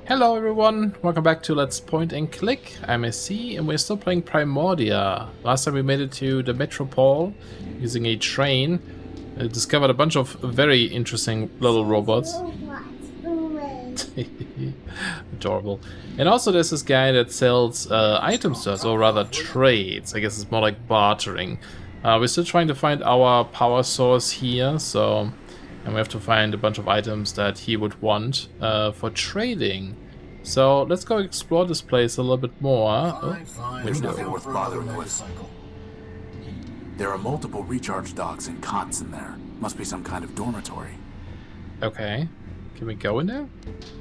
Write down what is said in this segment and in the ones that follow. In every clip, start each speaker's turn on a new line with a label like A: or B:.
A: Hello everyone, welcome back to Let's Point and Click. I'm SC and we're still playing Primordia. Last time we made it to the Metropol using a train. Discovered a bunch of very interesting little robots. Adorable. And also there's this guy that sells items to us, or rather trades. I guess it's more like bartering. We're still trying to find our power source here, and we have to find a bunch of items that he would want for trading. So let's go explore this place a little bit more.
B: There's nothing worth bothering with. There are multiple recharge docks and cots in there. Must be some kind of dormitory.
A: Okay. Can we go in there?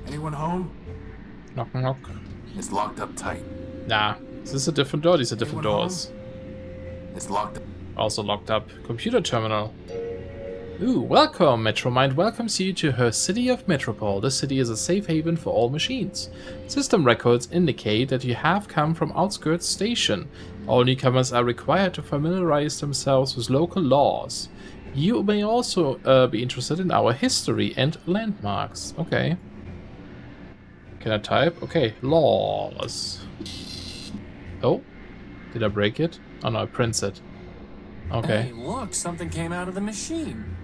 B: Anyone home?
A: Knock, knock.
B: It's locked up tight.
A: Nah. Is this a different door? These are different doors.
B: It's locked up.
A: Also locked up. Computer terminal. Ooh, welcome! Metromind welcomes you to her city of Metropol. This city is a safe haven for all machines. System records indicate that you have come from Outskirts Station. All newcomers are required to familiarize themselves with local laws. You may also be interested in our history and landmarks. Okay. Can I type? Okay, laws. Oh, did I break it? Oh no, I prints it. Okay.
C: Hey, look, something came out of the machine.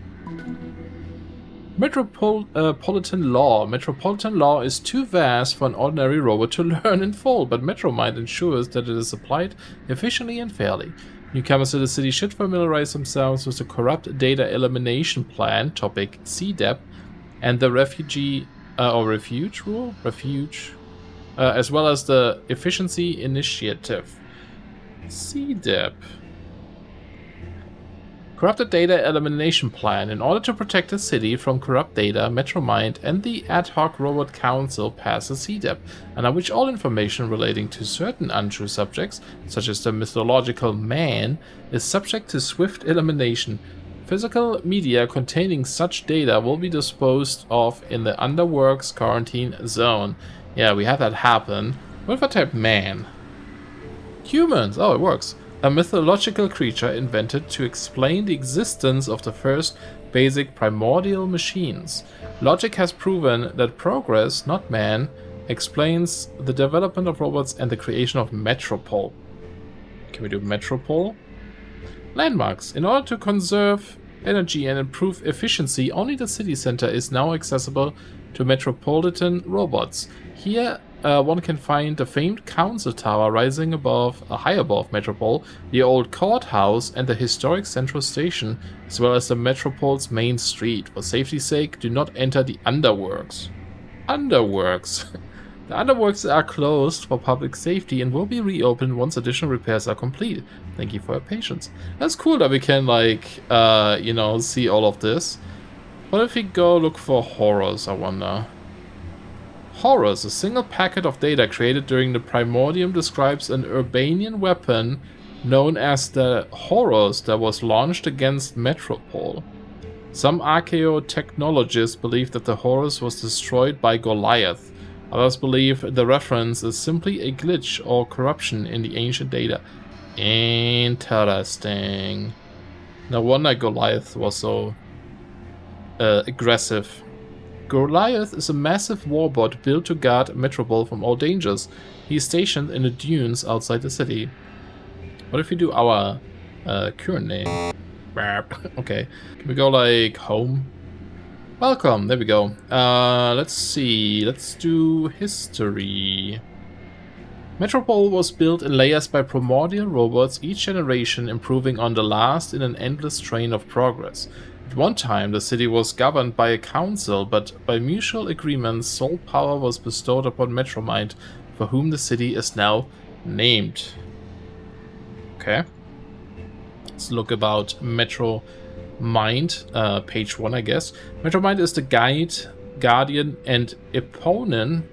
A: Metropolitan law. Metropolitan law is too vast for an ordinary robot to learn in full, but Metromind ensures that it is applied efficiently and fairly. Newcomers to the city should familiarize themselves with the corrupt data elimination plan, topic CDEP, and the refuge rule, as well as the efficiency initiative. CDEP. Corrupted Data Elimination Plan. In order to protect the city from corrupt data, Metromind and the Ad Hoc Robot Council pass a CDEP, under which all information relating to certain untrue subjects, such as the mythological man, is subject to swift elimination. Physical media containing such data will be disposed of in the Underworks Quarantine Zone. Yeah, we had that happen. What if I type man? Humans! Oh, it works. A mythological creature invented to explain the existence of the first basic primordial machines. Logic has proven that progress, not man, explains the development of robots and the creation of Metropol. Can we do Metropol? Landmarks. In order to conserve energy and improve efficiency, only the city center is now accessible to metropolitan robots. Here, one can find the famed council tower rising high above Metropol, the old courthouse, and the historic central station, as well as the Metropol's main street. For safety's sake, do not enter the Underworks. Underworks. The Underworks are closed for public safety and will be reopened once additional repairs are complete. Thank you for your patience. That's cool that we can, see all of this. What if we go look for horrors, I wonder? Horrors. A single packet of data created during the Primordium describes an Urbanian weapon known as the Horrors that was launched against Metropol. Some archaeotechnologists believe that the Horrors was destroyed by Goliath. Others believe the reference is simply a glitch or corruption in the ancient data. Interesting. No wonder Goliath was so aggressive. Goliath is a massive warbot built to guard Metropol from all dangers. He is stationed in the dunes outside the city. What if we do our current name? Okay. Can we go like home? Welcome. There we go. Let's see. Let's do history. Metropol was built in layers by primordial robots, each generation improving on the last in an endless train of progress. At one time, the city was governed by a council, but by mutual agreement, sole power was bestowed upon Metromind, for whom the city is now named. Okay. Let's look about Metromind, page 1, I guess. Metromind is the guide, guardian, and eponym,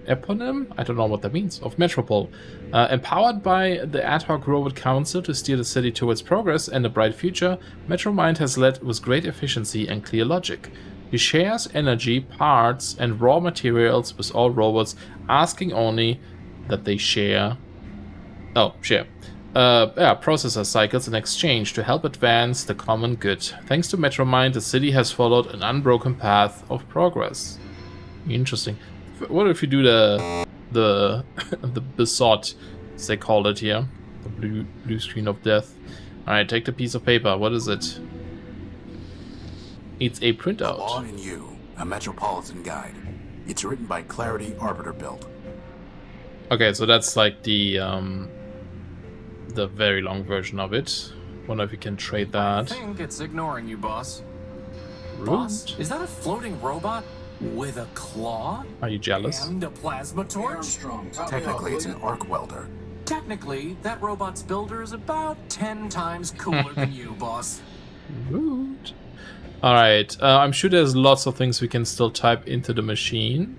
A: I don't know what that means, of Metropol. Empowered by the Ad Hoc Robot Council to steer the city towards progress and a bright future, Metromind has led with great efficiency and clear logic. He shares energy, parts, and raw materials with all robots, asking only that they share processor cycles in exchange to help advance the common good. Thanks to Metromind, the city has followed an unbroken path of progress. Interesting. What if you do the the besot, as they call it here, the blue screen of death? All right, take the piece of paper. What is it? It's a
B: The Law
A: printout.
B: in You, a Metropolitan Guide. It's written by Clarity Arbiter Built.
A: Okay, so that's like the very long version of it. Wonder if we can trade
C: I
A: that.
C: think it's ignoring you, boss.
A: Rude.
C: Boss, is that a floating robot with a claw
A: Are you jealous?
C: and a plasma torch?
B: Technically, it's an arc welder.
C: Technically, that robot's builder is about 10 times cooler than you, boss.
A: Rude. Alright, I'm sure there's lots of things we can still type into the machine.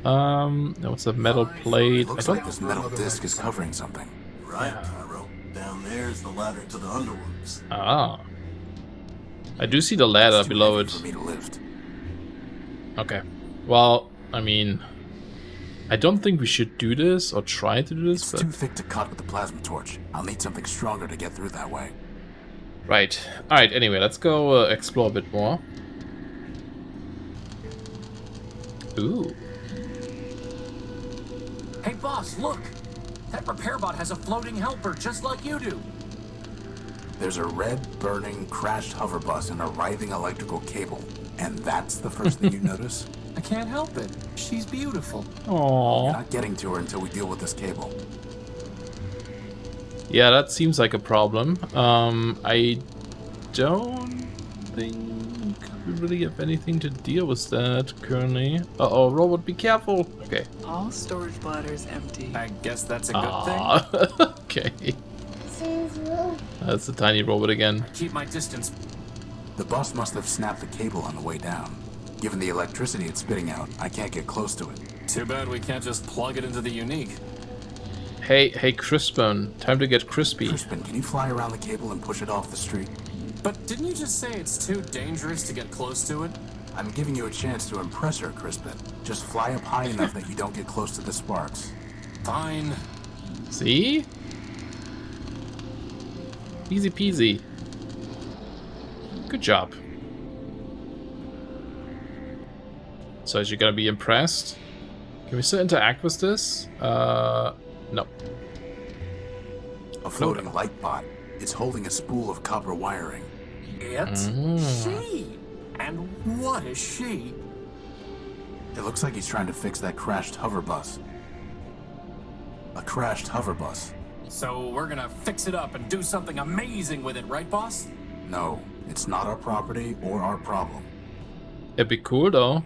A: What's a metal plate?
B: It looks like this metal disc is covering something.
D: Right, Pyro. Down there's the ladder to the underworlds.
A: Ah. I do see the ladder
B: It's too
A: below
B: heavy
A: it.
B: for me to lift.
A: Okay. Well, I mean, I don't think we should do this or try to do this,
B: It's
A: but...
B: too thick to cut with the plasma torch. I'll need something stronger to get through that way.
A: Right. Alright, anyway, let's go explore a bit more. Ooh.
C: Hey, boss, look! That repair bot has a floating helper just like you do.
B: There's a red, burning, crashed hover bus and a writhing electrical cable. And that's the first thing you notice?
C: I can't help it. She's beautiful.
B: You're
A: Aww.
B: not getting to her until we deal with this cable.
A: Yeah, that seems like a problem. I don't think we really have anything to deal with that currently. Uh-oh, robot, be careful! Okay.
E: All storage bladders empty.
C: I guess that's a good thing.
A: Ah, okay. That's the tiny robot again.
C: Keep my distance.
B: The bus must have snapped the cable on the way down. Given the electricity it's spitting out, I can't get close to it.
C: Too bad we can't just plug it into the unique.
A: Hey, Crispin, time to get crispy.
B: Crispin, can you fly around the cable and push it off the street?
C: But didn't you just say it's too dangerous to get close to it?
B: I'm giving you a chance to impress her, Crispin. Just fly up high enough that you don't get close to the sparks.
C: Fine.
A: See? Easy peasy. Good job. So is she gonna be impressed? Can we still interact with this? No.
B: A floating light bot. It's holding a spool of copper wiring.
C: It's she. And what is she?
B: It looks like he's trying to fix that crashed hover bus. A crashed hover bus.
C: So we're gonna fix it up and do something amazing with it, right, boss?
B: No, it's not our property or our problem.
A: It'd be cool though.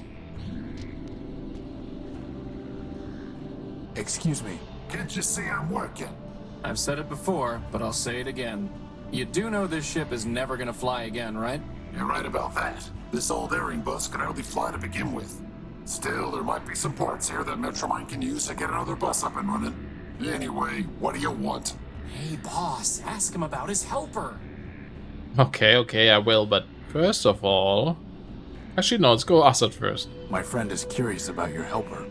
B: Excuse me.
D: Can't you see I'm working?
C: I've said it before, but I'll say it again. You do know this ship is never gonna fly again, right?
D: You're right about that. This old airing bus can hardly fly to begin with. Still, there might be some parts here that Metromine can use to get another bus up and running. Anyway, what do you want?
C: Hey, boss, ask him about his helper.
A: Okay, I will, but first of all... Actually, no, let's go Assad first.
B: My friend is curious about your helper.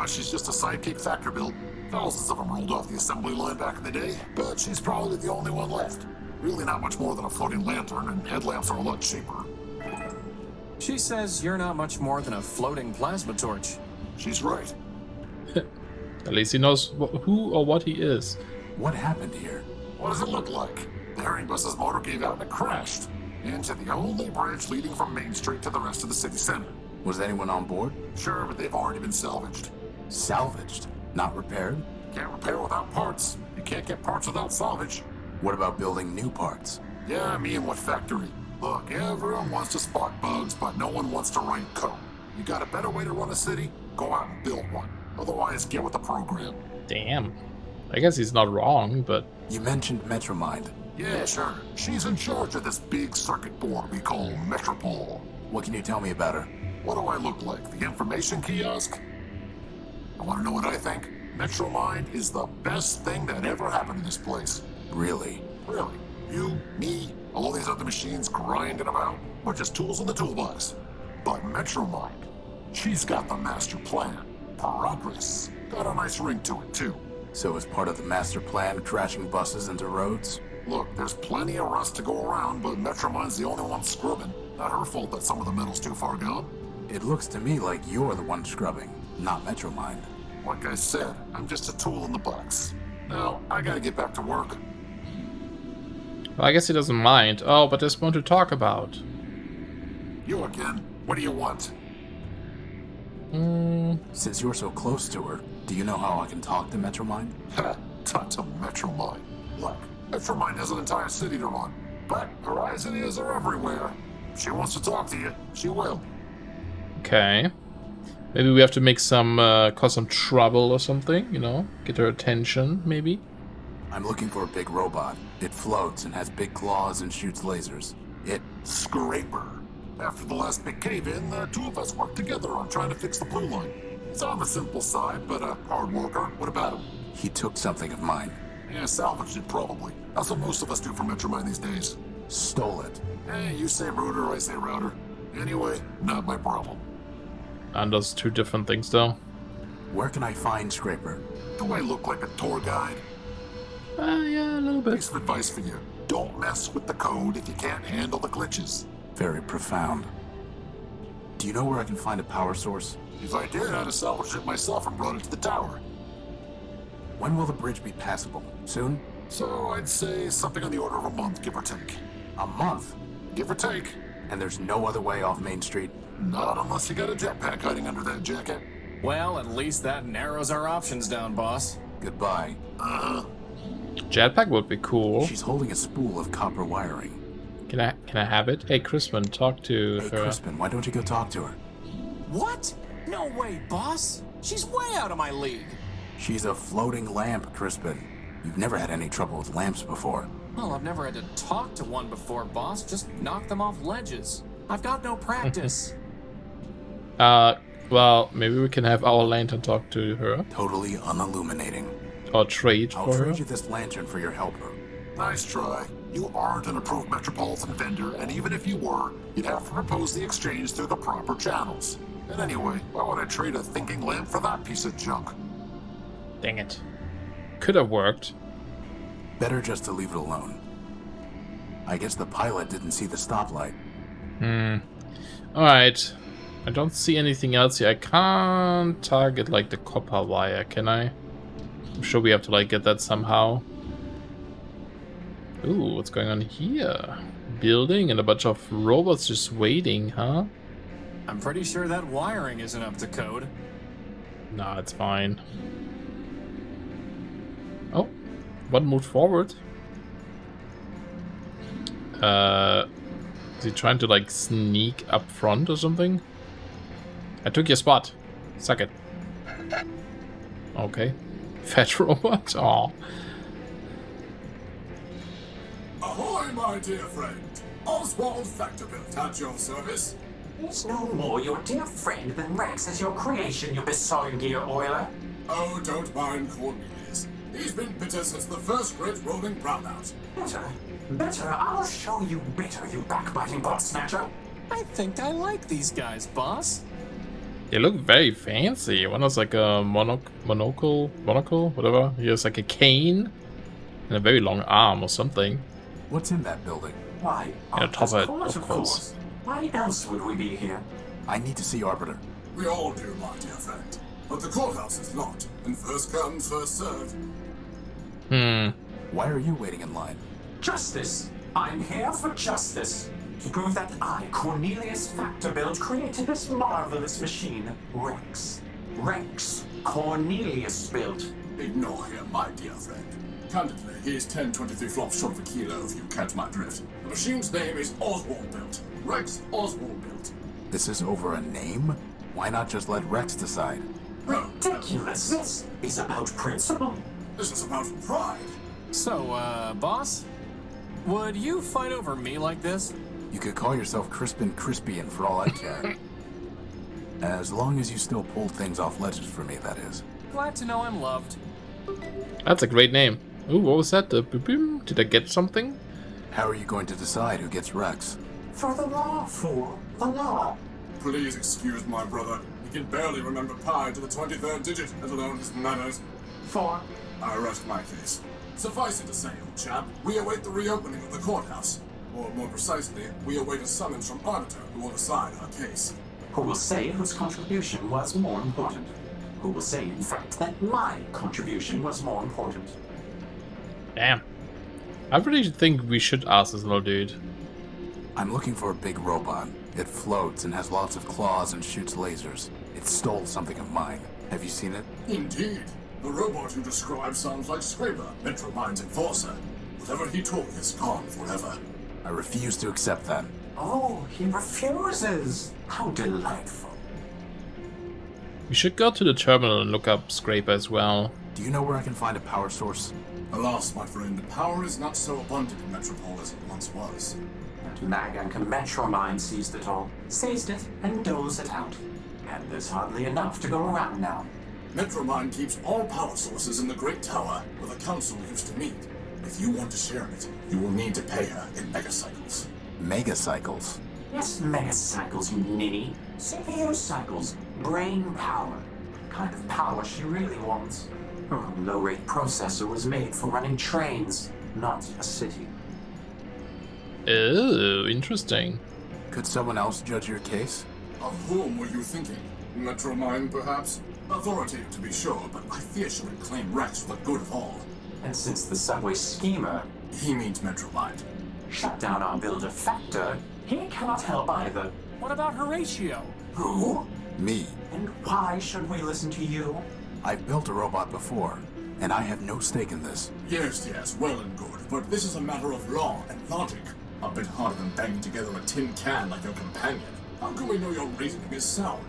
D: She's just a sidekick factor built. Thousands of them rolled off the assembly line back in the day, but she's probably the only one left. Really not much more than a floating lantern, and headlamps are a lot cheaper.
C: She says you're not much more than a floating plasma torch.
D: She's right.
A: At least he knows who or what he is.
B: What happened here?
D: What does it look like? The airing bus's motor gave out and it crashed into the only bridge leading from Main Street to the rest of the city center.
B: Was anyone on board?
D: Sure, but they've already been salvaged.
B: Salvaged, not repaired?
D: Can't repair without parts. You can't get parts without salvage.
B: What about building new parts?
D: Yeah, me and what factory? Look, everyone wants to spot bugs, but no one wants to write code. You got a better way to run a city? Go out and build one. Otherwise, get with the program.
A: Damn. I guess he's not wrong, but...
B: You mentioned Metromind.
D: Yeah, sure. She's in charge of this big circuit board we call Metropol.
B: What can you tell me about her?
D: What do I look like? The information kiosk? I want to know what I think. Metromind is the best thing that ever happened to this place.
B: Really?
D: Really? You, me, all these other machines grinding about? We're just tools in the toolbox. But Metromind, she's got the master plan. Progress. Got a nice ring to it, too.
B: So as part of the master plan, crashing buses into roads?
D: Look, there's plenty of rust to go around, but Metromind's the only one scrubbing. Not her fault that some of the metal's too far gone.
B: It looks to me like you're the one scrubbing. not Metromind.
D: Like I said, I'm just a tool in the box. Now, I gotta get back to work.
A: Well, I guess he doesn't mind. Oh, but there's more to talk about.
D: You again? What do you want?
B: Since you're so close to her, do you know how I can talk to Metromind?
D: Ha! Talk to Metromind. Look, Metromind has an entire city to run. But Horizon ears are everywhere. If she wants to talk to you, she will.
A: Okay. Maybe we have to make some, cause some trouble or something, you know? Get her attention, maybe?
B: I'm looking for a big robot. It floats and has big claws and shoots lasers.
D: Scraper. After the last big cave-in, the two of us worked together on trying to fix the blue line. He's on the simple side, but a hard worker. What about him?
B: He took something of mine.
D: Yeah, salvaged it probably. That's what most of us do for Metromind these days.
B: Stole it.
D: Hey, you say router, I say router. Anyway, not my problem.
A: And those two different things, though.
B: Where can I find Scraper?
D: Do I look like a tour guide?
A: Yeah, a little bit.
D: Piece of advice for you. Don't mess with the code if you can't handle the glitches.
B: Very profound. Do you know where I can find a power source?
D: If I did, I'd have salvaged it myself and brought it to the tower.
B: When will the bridge be passable? Soon?
D: So I'd say something on the order of a month, give or take.
B: A month?
D: Give or take.
B: And there's no other way off Main Street?
D: Not unless you got a jetpack hiding under that jacket.
C: Well, at least that narrows our options down, boss.
B: Goodbye.
A: Jetpack would be cool.
B: She's holding a spool of copper wiring.
A: Can I have it? Hey, Crispin, talk to
B: Hey,
A: her.
B: Crispin, why don't you go talk to her?
C: What? No way, boss. She's way out of my league.
B: She's a floating lamp, Crispin. You've never had any trouble with lamps before.
C: Well, I've never had to talk to one before, boss. Just knock them off ledges. I've got no practice.
A: Well, maybe we can have our lantern talk to her.
B: Totally unilluminating.
A: Or trade
B: I'll
A: for her.
B: trade you this lantern for your helper.
D: Nice try. You aren't an approved Metropolitan vendor, and even if you were, you'd have to propose the exchange through the proper channels. And anyway, why would I trade a thinking lamp for that piece of junk?
A: Dang it. Could have worked.
B: Better just to leave it alone. I guess the pilot didn't see the stoplight.
A: Alright. I don't see anything else here. I can't target, like, the copper wire, can I? I'm sure we have to, like, get that somehow. Ooh, what's going on here? Building and a bunch of robots just waiting, huh?
C: I'm pretty sure that wiring isn't up to code.
A: Nah, it's fine. Oh, one moved forward. Is he trying to, like, sneak up front or something? I took your spot. Suck it. Okay. Fat robot? Aw.
F: Ahoy, my dear friend. Oswald Factorbuilt at your service.
G: He's no more your dear friend than Rex is your creation, you besotted gear oiler.
F: Oh, don't mind Cornelius. He's been bitter since the first great rolling brownout.
G: Better, I'll show you bitter, you backbiting bot snatcher.
C: I think I like these guys, boss.
A: They look very fancy. One has like a monocle, whatever. He has like a cane and a very long arm or something.
B: What's in that building?
G: Why,
A: Yeah, top it,
G: course,
A: of course.
G: Why else would we be here?
B: I need to see Arbiter.
F: We all do, my dear friend. But the courthouse is locked, and first come, first served.
B: Why are you waiting in line?
G: Justice. I'm here for justice. To prove that I, Cornelius Factorbuilt, created this marvelous machine, Rex. Rex Cornelius built.
F: Ignore him, my dear friend. Candidly, he is 10-23 flops short of a kilo, if you catch my drift. The machine's name is Oswald Built. Rex Oswald Built.
B: This is over a name? Why not just let Rex decide?
G: Ridiculous. This is about principle.
F: This is about pride.
C: So, boss? Would you fight over me like this?
B: You could call yourself Crispin Crispian for all I care. As long as you still pull things off ledges for me, that is.
C: Glad to know I'm loved.
A: That's a great name. Ooh, what was that? Boom. Did I get something?
B: How are you going to decide who gets Rex?
G: For the law, fool. The law.
F: Please excuse my brother. He can barely remember pi to the 23rd digit, let alone his manners.
G: For
F: I rest my case. Suffice it to say, old chap, we await the reopening of the courthouse. Or more precisely, we await a summons from Arbiter who will decide our case.
G: who will say whose contribution was more important. who will say, in fact, that my contribution was more important.
A: Damn. I really think we should ask this little dude.
B: I'm looking for a big robot. It floats and has lots of claws and shoots lasers. It stole something of mine. Have you seen it?
F: Indeed. The robot you describe sounds like Scraper, Metromind's enforcer. Whatever he took is gone forever.
B: I refuse to accept that.
G: Oh, he refuses. How delightful.
A: We should go to the terminal and look up Scraper as well.
B: Do you know where I can find a power source?
F: Alas, my friend, power is not so abundant in Metropol as it once was.
G: And Magank Metromind seized it all. Seized it and doles it out. And there's hardly enough to go around now.
F: Metromind keeps all power sources in the Great Tower, where the Council used to meet. If you want to share it, you will need to pay her in megacycles.
B: Megacycles?
G: Yes, megacycles, you ninny. CPU cycles. Brain power. The kind of power she really wants. Her low-rate processor was made for running trains, not a city.
A: Oh, interesting.
B: Could someone else judge your case?
F: Of whom were you thinking? Metromind, perhaps? Authoritative, to be sure, but I fear she would claim Rex for the good of all.
G: And since the subway schemer
F: He means Metromind.
G: shut down our builder Factor, he cannot help either.
C: What about Horatio?
G: Who?
B: Me.
G: And why should we listen to you?
B: I've built a robot before, and I have no stake in this.
F: Yes, well and good, but this is a matter of law and logic. A bit harder than banging together a tin can like your companion. How can we know your reasoning is sound?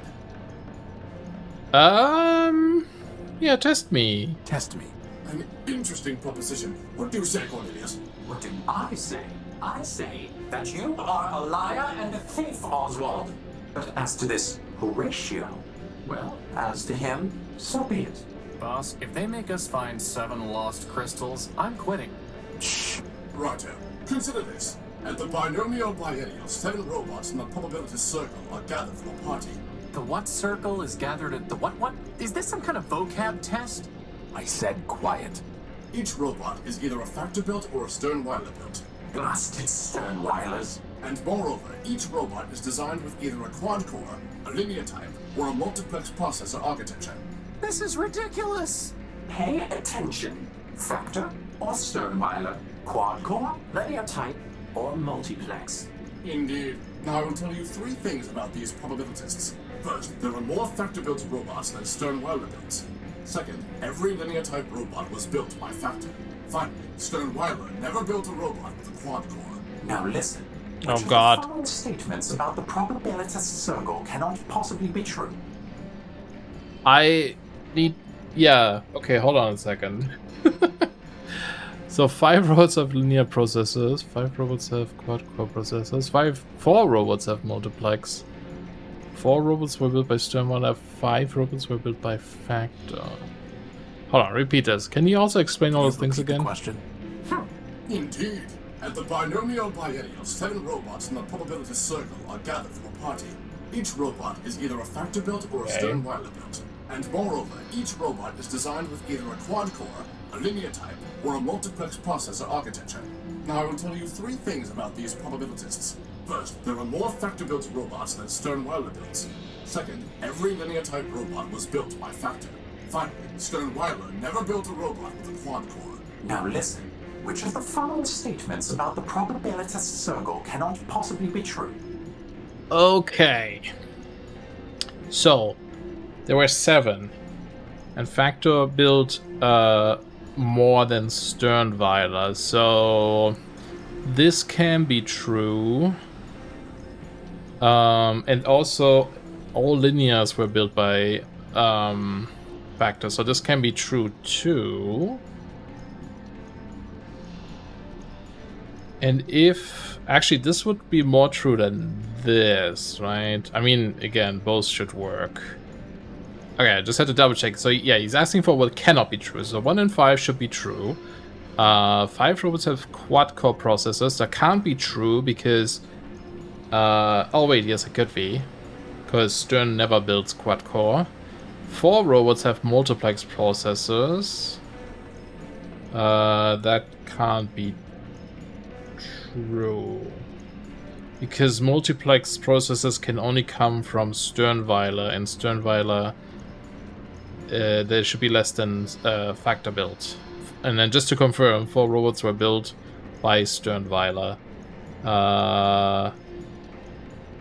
A: Yeah, test me.
B: Test me.
F: An interesting proposition. What do you say, Cornelius?
G: What do I say? I say that you are a liar and a thief, Oswald. But as to this Horatio, well, as to him, so be it.
C: Boss, if they make us find 7 lost crystals, I'm quitting.
B: Shh.
F: Righto. Consider this. At the binomial biennial, 7 robots in the probability circle are gathered for a party.
C: The what circle is gathered at the what? Is this some kind of vocab test?
B: I said quiet.
F: Each robot is either a factor-built or a Sternweiler-built.
G: Blasted Sternweilers.
F: And moreover, each robot is designed with either a quad-core, a linear type, or a multiplex processor architecture.
C: This is ridiculous!
G: Pay attention. Factor or Sternweiler, quad-core, linear type, or multiplex.
F: Indeed. Now I will tell you 3 things about these probabilitists. First, there are more factor-built robots than Sternweiler-built. Second, every linear-type robot was built by Factor. Finally, Sternweiler never built a robot with a quad-core.
G: Now listen.
A: Oh,
G: Which of
A: God.
G: the following statements about the probabilitist circle cannot possibly be true?
A: I need... Yeah, okay, hold on a second. So 5 robots have linear processors, 5 robots have quad-core processors, 4 robots have multiplex, 4 robots were built by Sternweiler, 5 robots were built by Factor. Hold on, repeat this. Can you also explain all those things
B: Repeat the
A: again?
B: question.
F: Indeed. At the binomial biennial, 7 robots in the probability circle are gathered for a party. Each robot is either a factor-built or a Sternweiler-built. And moreover, each robot is designed with either a quad-core, a linear type, or a multiplex processor architecture. Now I will tell you 3 things about these probabilitists. First, there are more factor-built robots than Sternweiler-built. Second, every linear-type robot was built by Factor. Finally, Sternweiler never built a robot with a quad-core.
G: Now listen. Which of the following statements about the probabilitist circle cannot possibly be true?
A: Okay. So, there were 7. And Factor built more than Sternweiler. So, this can be true. And also, all linears were built by Factor. So, this can be true too. And if... Actually, this would be more true than this, right? I mean, again, both should work. Okay, I just had to double check. So, yeah, he's asking for what cannot be true. So, 1 and 5 should be true. 5 robots have quad-core processors. That can't be true because... oh, wait, yes, it could be. Because Stern never builds quad-core. 4 robots have multiplex processors. That can't be true. Because multiplex processors can only come from Sternweiler, and Sternweiler there should be less than factor built. And then just to confirm, 4 robots were built by Sternweiler.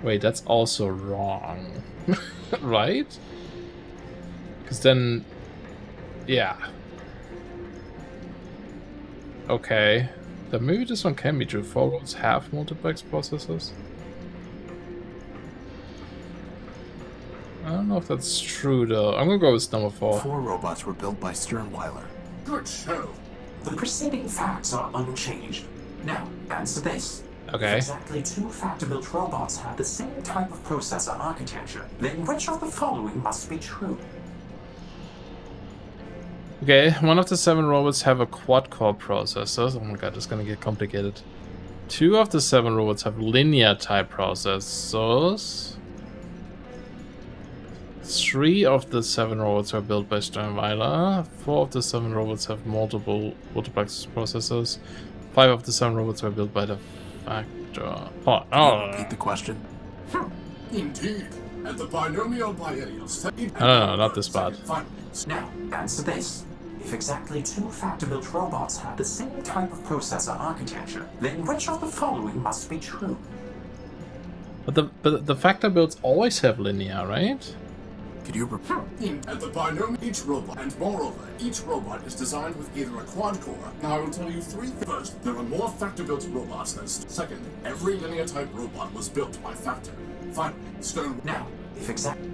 A: Wait, that's also wrong. Right? Because then... Yeah. Okay. Then maybe this one can be true. 4 robots have multiplex processors. I don't know if that's true though. I'm gonna go with number 4.
B: 4 robots were built by Sternweiler.
F: Good show.
G: The preceding facts are unchanged. Now, answer this.
A: Okay.
G: If exactly 2 factor-built robots have the same type of processor architecture, then which of the following must be true?
A: Okay, 1 of the 7 robots have a quad-core processor. Oh my god, it's gonna get complicated. 2 of the 7 robots have linear-type processors. 3 of the 7 robots are built by Sternweiler. 4 of the 7 robots have multiplex processors. 5 of the 7 robots were built by the Factor.
B: Repeat the question.
F: Indeed. At the binomial biennials.
A: No, not this part.
G: Now, answer this. If exactly 2 factor-built robots have the same type of processor architecture, then which of the following must be true?
A: But the factor builds always have linear, right?
B: Could you repeat?
F: At the binomial, each robot, and moreover, each robot is designed with either a quad core. Now I will tell you 3 things. First, there are more factor-built robots than. Second, every linear-type robot was built by Factor. Finally, Stone.
G: Now, if exactly.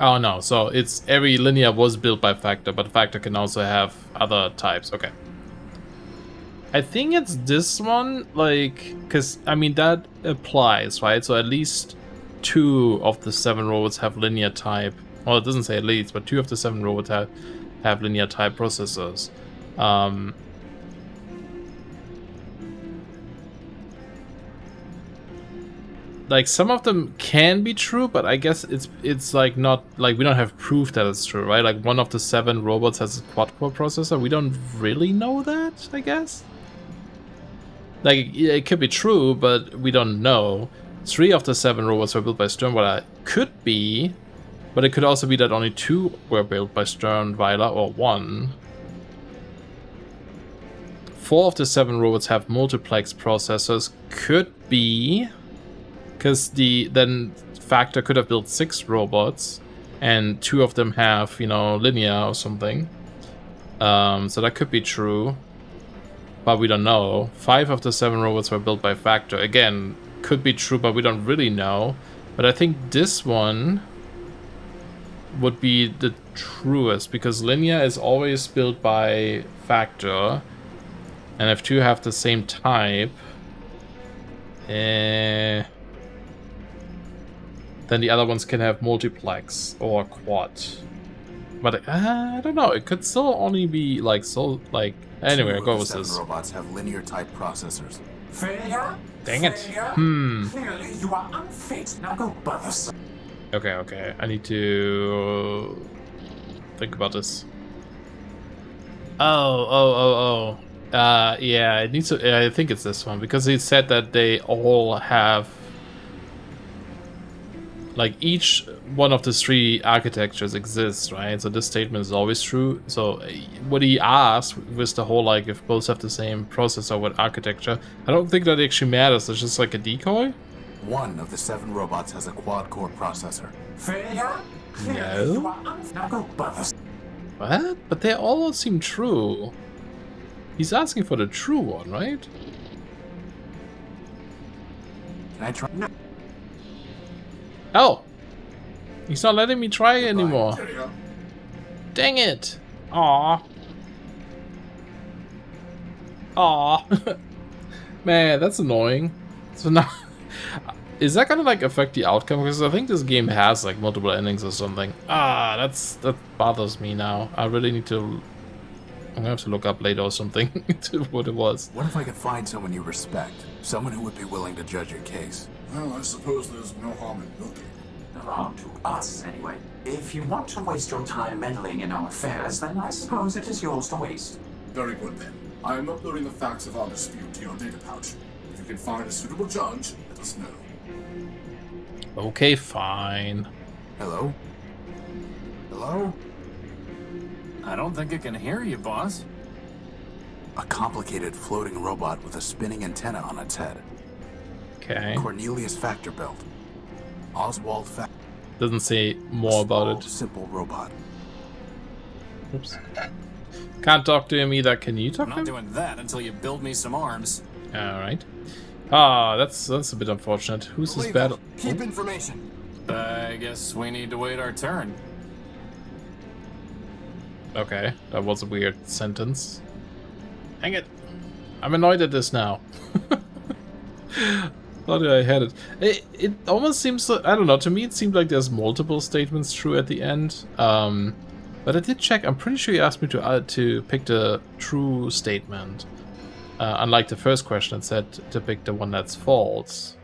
A: Oh no, so it's every linear was built by Factor, but Factor can also have other types. Okay. I think it's this one, like, because, I mean, that applies, right? So at least 2 of the 7 robots have linear type. Well, it doesn't say at least, but 2 of the 7 robots have linear type processors. Like, some of them can be true, but I guess it's like not, like, we don't have proof that it's true, right? Like, 1 of the 7 robots has a quad-core processor. We don't really know that, I guess. Like, it could be true, but we don't know. 3 of the 7 robots were built by Sternweiler. Could be, but it could also be that only 2 were built by Sternweiler, or 1. 4 of the 7 robots have multiplex processors. Could be, because then Factor could have built 6 robots, and 2 of them have, you know, linear or something. So that could be true, but we don't know. 5 of the 7 robots were built by Factor. Again, could be true, but we don't really know. But I think this one would be the truest, because linear is always built by Factor, and if 2 have the same type, then the other ones can have multiplex or quad. But I don't know, it could still only be like anyway, I'll go with this.
B: Robots have linear type processors.
G: Failure?
A: Dang it.
G: Failure? Clearly, you are unfit. Now go bother.
A: Okay. I need to think about this. Oh. Yeah, it needs to. I think it's this one, because he said that they all have, like, each one of the 3 architectures exists, right? So this statement is always true. So what he asked was the whole, like, if both have the same processor with architecture, I don't think that actually matters. It's just like a decoy.
B: 1 of the 7 robots has a quad-core processor.
G: Failure? Clearly,
A: No.
G: you are unfit. Now go bother.
A: What? But they all seem true. He's asking for the true one, right?
B: Can I try? No.
A: Oh! He's not letting me try anymore. Dang it! Aw. Man, that's annoying. So now... Is that gonna, like, affect the outcome? Because I think this game has, like, multiple endings or something. That bothers me now. I really need to... I'm gonna have to look up later or something to what it was.
B: What if I could find someone you respect? Someone who would be willing to judge your case?
F: Well, I suppose there's no harm in looking.
G: No harm to us, anyway. If you want to waste your time meddling in our affairs, then I suppose it is yours to waste.
F: Very good then. I am uploading the facts of our dispute to your data pouch. If you can find a suitable judge, let us know.
A: Okay, fine.
B: Hello? Hello?
C: I don't think it can hear you, boss.
B: A complicated floating robot with a spinning antenna on its head.
A: Okay.
B: Cornelius Factor Belt. Oswald Factor.
A: Doesn't say more about it.
B: Simple robot.
A: Oops. Can't talk to him either. Can you talk
C: I'm
A: to
C: not
A: him?
C: doing that until you build me some arms.
A: Alright. Ah, that's a bit unfortunate. Who's this battle?
F: Keep information.
C: I guess we need to wait our turn.
A: Okay, that was a weird sentence. Dang it. I'm annoyed at this now. Thought I had it. It almost seems like, I don't know, to me it seemed like there's multiple statements true at the end. But I did check, I'm pretty sure you asked me to pick the true statement. Unlike the first question, it said to pick the one that's false.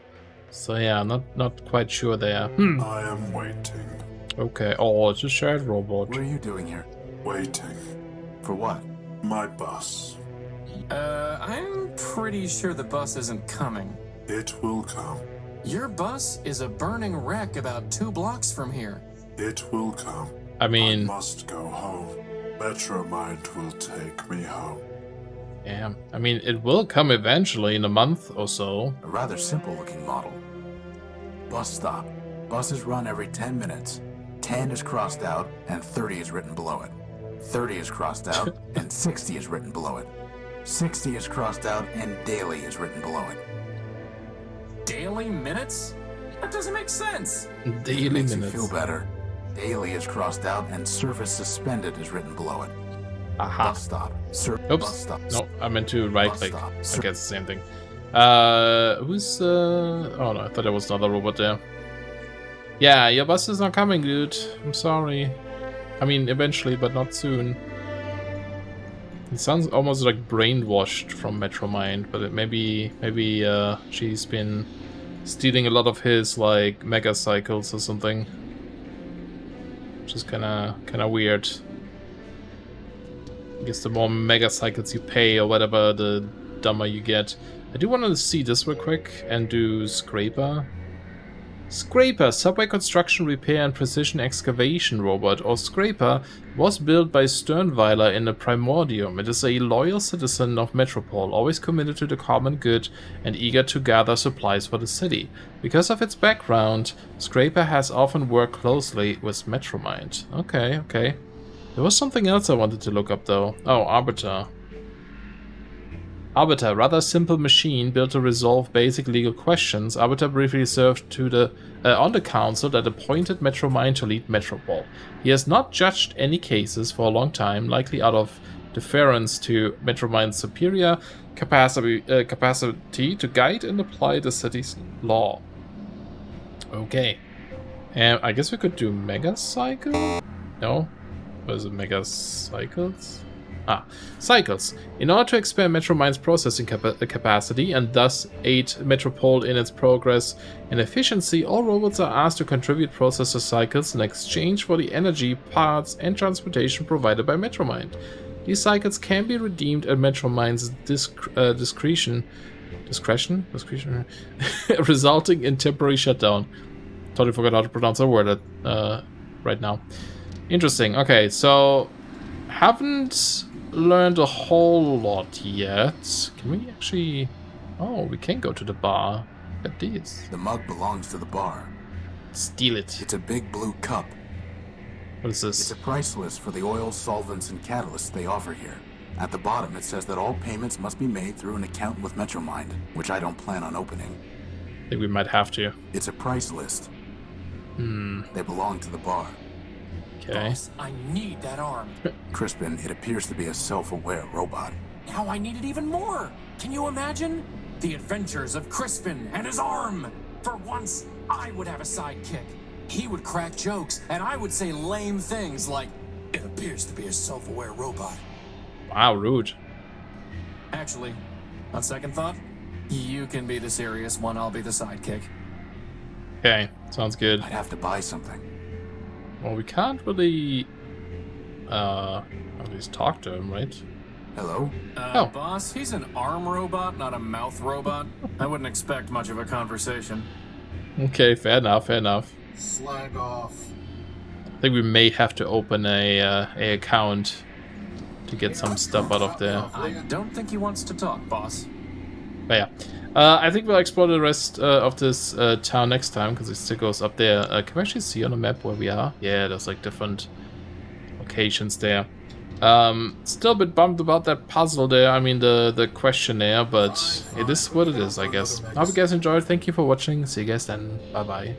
A: So yeah, not quite sure there.
D: I am waiting.
A: Okay, oh, it's a shared robot.
B: What are you doing here?
D: Waiting.
B: For what?
D: My bus.
C: I'm pretty sure the bus isn't coming.
D: It will come.
C: Your bus is a burning wreck about 2 blocks from here.
D: It will come.
A: I mean,
D: I must go home. Metromind will take me home.
A: yeah, I mean, it will come eventually in a month or so.
B: A rather simple looking model. Bus stop. Buses run every 10 minutes. 10 is crossed out and 30 is written below it. 30 is crossed out and 60 is written below it. 60 is crossed out and daily is written below it.
C: Daily minutes? That doesn't make sense.
A: Daily
B: Makes
A: minutes.
B: you feel better. Daily is crossed out and service suspended is written below it.
A: Aha.
B: Bus stop. Bus
A: Oops.
B: stop.
A: No, I meant to right
B: Bus
A: click.
B: stop.
A: I guess the same thing. Who's oh no, I thought there was another robot there. Yeah, your bus is not coming, dude. I'm sorry. I mean, eventually, but not soon. It sounds almost like brainwashed from Metromind, but maybe she's been stealing a lot of his like mega cycles or something, which is kind of weird. I guess the more mega cycles you pay or whatever, the dumber you get. I do want to see this real quick and do Scraper. Scraper, subway construction, repair and precision excavation robot, or Scraper, was built by Sternweiler in the Primordium. It is a loyal citizen of Metropol, always committed to the common good and eager to gather supplies for the city. Because of its background, Scraper has often worked closely with Metromind. Okay. There was something else I wanted to look up though. Oh, Arbiter. Arbiter, rather simple machine built to resolve basic legal questions. Arbiter briefly served on the council that appointed Metromind to lead Metropol. He has not judged any cases for a long time, likely out of deference to Metromind's superior capacity to guide and apply the city's law. Okay. I guess we could do Mega Cycle? No? What is it, Mega Cycles? Cycles. In order to expand Metromind's processing capacity and thus aid Metropol in its progress and efficiency, all robots are asked to contribute processor cycles in exchange for the energy, parts, and transportation provided by Metromind. These cycles can be redeemed at Metromind's discretion, resulting in temporary shutdown. Totally forgot how to pronounce that word right now. Interesting. Okay, so haven't learned a whole lot yet. Can we actually... Oh, we can go to the bar. Look at these.
B: The mug belongs to the bar.
A: Steal it.
B: It's a big blue cup.
A: What is
B: It's
A: this?
B: a price list for the oils, solvents, and catalysts they offer here. At the bottom, it says that all payments must be made through an account with Metromind, which I don't plan on opening.
A: I think we might have to.
B: It's a price list. They belong to the bar.
A: Okay.
C: Boss, I need that arm.
B: Crispin, it appears to be a self-aware robot.
C: Now I need it even more. Can you imagine? The adventures of Crispin and his arm. For once, I would have a sidekick. He would crack jokes, and I would say lame things like, "It appears to be a self-aware robot."
A: Wow, rude.
C: Actually, on second thought, you can be the serious one, I'll be the sidekick.
A: Okay, sounds good.
B: I'd have to buy something.
A: Well, we can't really... at least talk to him, right?
B: Hello?
A: Oh.
C: Boss, he's an arm robot, not a mouth robot. I wouldn't expect much of a conversation.
A: Okay, fair enough.
F: Slag off.
A: I think we may have to open a account to get some stuff out of there.
C: I don't think he wants to talk, boss.
A: But yeah, I think we'll explore the rest of this town next time, because it still goes up there. Can we actually see on the map where we are? Yeah, there's like different locations there. Still a bit bummed about that puzzle there, I mean the questionnaire, but it is what it is, I guess. I hope you guys enjoyed, thank you for watching, see you guys then, bye bye.